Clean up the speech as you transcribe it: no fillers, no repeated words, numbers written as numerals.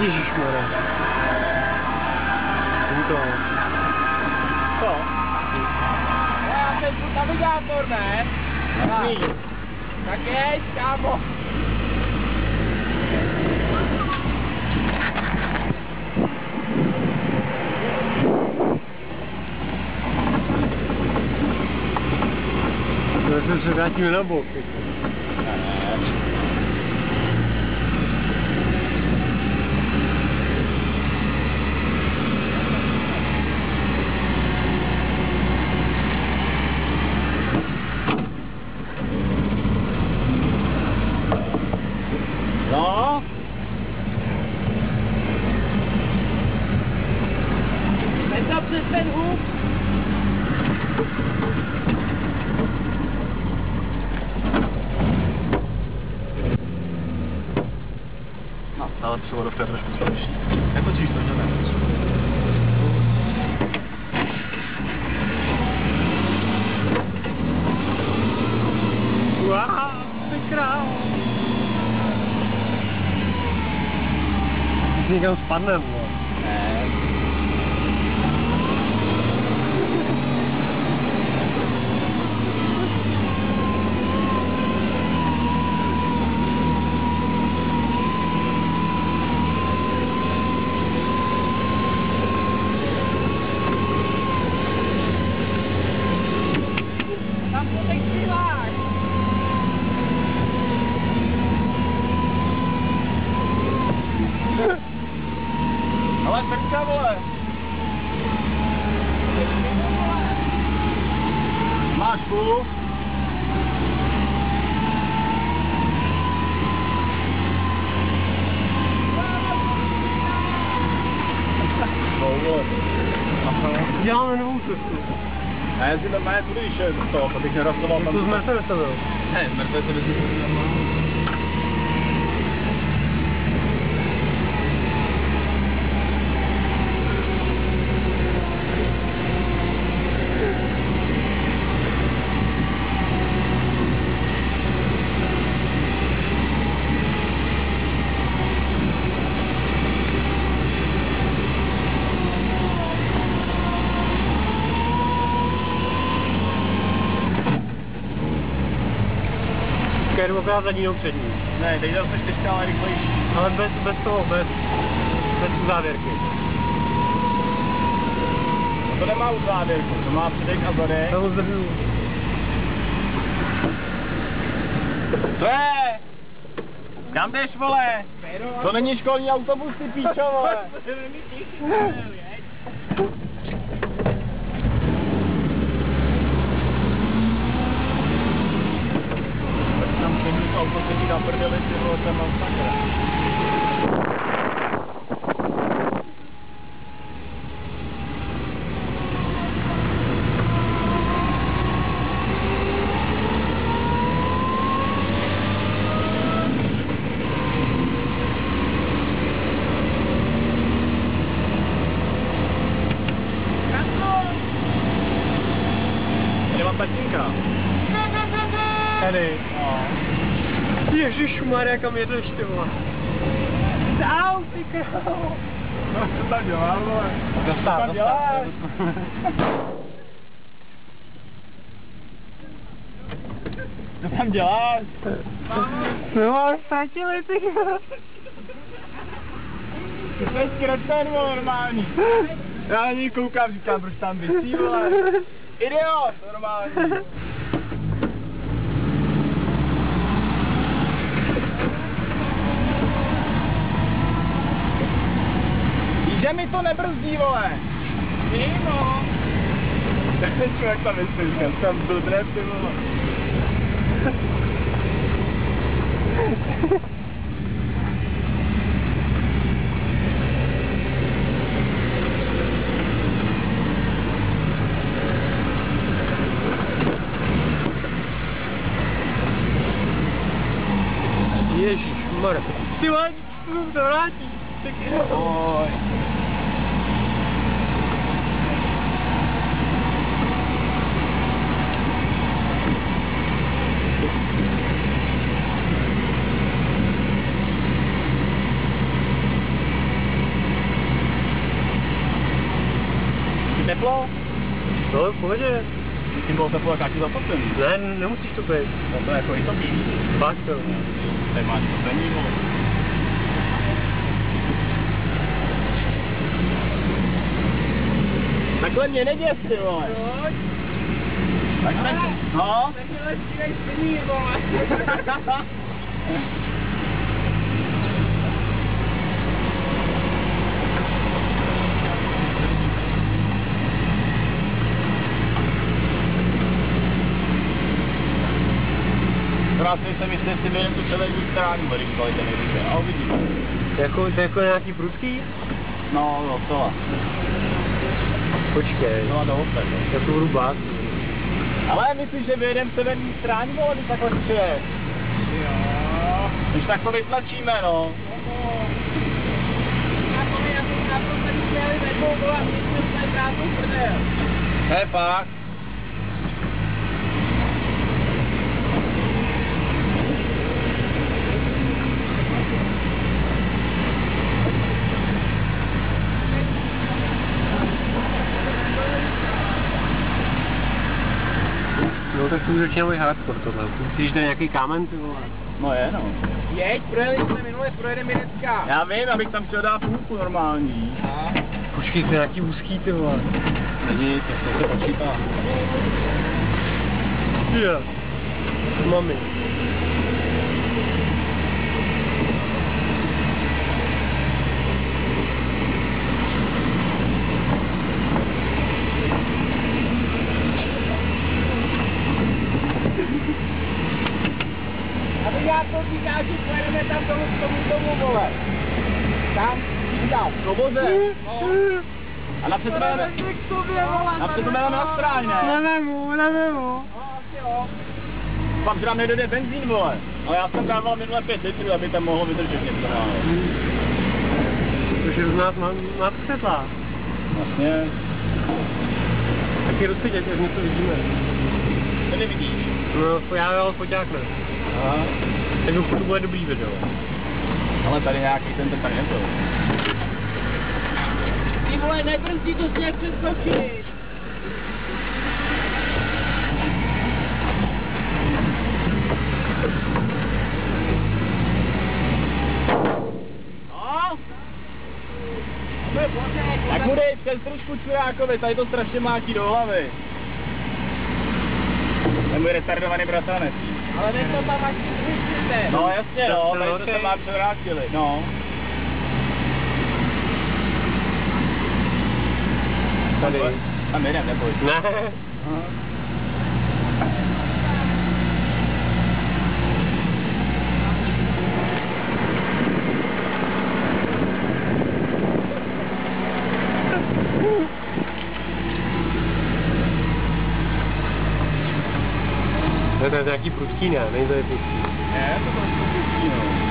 Ježišmarja. To. Co? Já jsem tu navigátor, ne? Tak jeď, kámo. To se vrátíme na bok. No? Jdem to přes ten hub. No, ale převodovka je trošku slabší. Jako číslo, že ne? Wow, ty král. Ty někam spadnem, no. Ne. Tam to teď přiláš. Ale trčka, vole. Máš půl? Děláme novou cestu. A já si tam mají tudy šel z toho, abych nerastoval tam. To z Mercedesa byl. Ne, Mercedes se vezme Jdu akorát zadní nebo přední. Ne, teď zase 4, ale rychlejší. Ale bez toho, bez závěrky. To nemá už závěrku, to má předek a zadek. Tam zdržu. To je! Kam jdeš, vole? To není školní autobus, ty píčo, vole. Tam přední to auto sedí na prdeli, ty vole, tam mám sakra. Nemám tatínka. Tady. No. Ježišmarja, kam jedeš, ty vole. Au, ty král. No, co tam dělá, vole? Co tam děláš? Co tam děláš? No, ale ztratili, ty král. Ty jsi kretén, vole, normální. Já na něj koukám, říkám, proč tam vysí, vole. Idiot, normální. Že mi to nebrzdí, vole. Mimo. Jak tam myslíš, tam byl drev, ty vole. Ježišmarja. Ty vole, to vrátí. Oj. Teplo? No, v pohodě. Tím bylo teplo, jak ti zapocený. Ne, nemusíš to být. No to jako i to bílý. Fakt to. Tady máš to penívo. Takhle mě neděs, ty vole. Proč? Takhle, no. Tak je lepší než jiný, vole. Krásně se myslí, jestli během tu televizní stránku, když kolik nejvíce. A uvidíme. To je jako nějaký prudký? No, docela. Počkej. No a do opět. Já to budu bát. Ale myslíš, že vyjedem severní stráně, vole, když takhle přijet? Jo. Když tak to vytlačíme, no. Já jsem na to tady chtěli nekoukovat, a my jsme krásnou prdel. Hej, pak. No tak to už začíná být hardcore tohle. Když jde nějaký kámen, ty vole. No je, no. Jeď, projeli jsme minule, projedeme dneska. Já vím, abych tam chtěl dát půlku normální. Počkej, to je nějaký úzký, ty vole. Není, to se počítá. Jo. Mami. A ty já to říkáš, že pojedeme tam tomu, vole. Tam, říkám. Do voze. No. A napřed jsme na stráň, ne? Nevemu. No, asi jo. Pak že nám nedojde benzín, vole. Ale já jsem dával minule 5 litrů, aby tam mohlo vydržet něco. Protože z nás má světla. Vlastně. Tak je rozsvědět, jak něco vidíme. To nevidíš. No, já dal foťák ne. Aha. Tak to bude dobrý video. Ale tady nějaký ten tady nebyl. Ty vole, nebrzdí to sněh přeskočit. No? Tak budej přes trošku čurákovi, tady to strašně mátí do hlavy. To je můj retardovaný bratranec. Ale vy to tam až vyšlíte. No jasně, no, tady Okay. to se má převrátili, no. Tady. Tam jedem, neboj. Ne. Aha. To je nějaký prudký, ne? Není to je prudký. Ne, to bylo prudký, no.